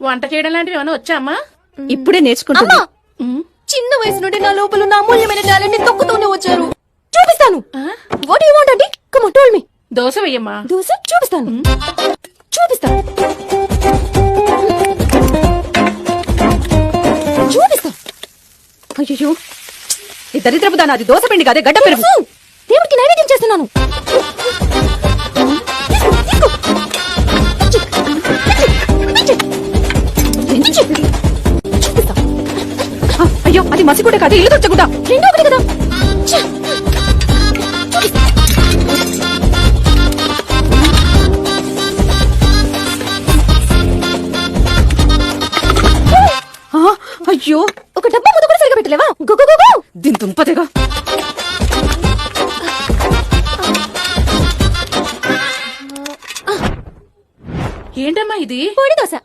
వంట చేయడం లాంటివి ఏమైనా వచ్చా అమ్మా? ఇప్పుడే నేర్చుకుంటున్నా. చిన్న వయసు నుండి నా లోపల ఉన్న అమూల్యమైన టాలెంట్ ని తొక్కుతూనే వచ్చారు. చూపిస్తాను. వాట్ యు వాంట్ అండి? Come on tell me. Dosa వెయ్యమ్మా. దోశ చూపిస్తాను. చూపిస్తాను. చూపిస్తా. అయ్యో, ఈ దరిద్రపు దాని అది దోశ పిండి కాదే, గడ్డ పెరుగు. దేవుడికి నైవేద్యం చేస్తున్నాను. చూపిస్తా. అయ్యో, అది మసిగుడ్డ కాదు, ఇల్లు తుచ్చగుడ్డ. రెండో ఒకటి కదా. అయ్యో, ఒక డబ్బా ముద్ద కూడా సరిగా పెట్టలేవా? Go go go go. దీని దుంపదేగా. ఏంటమ్మా ఇది? పొడి దోశ.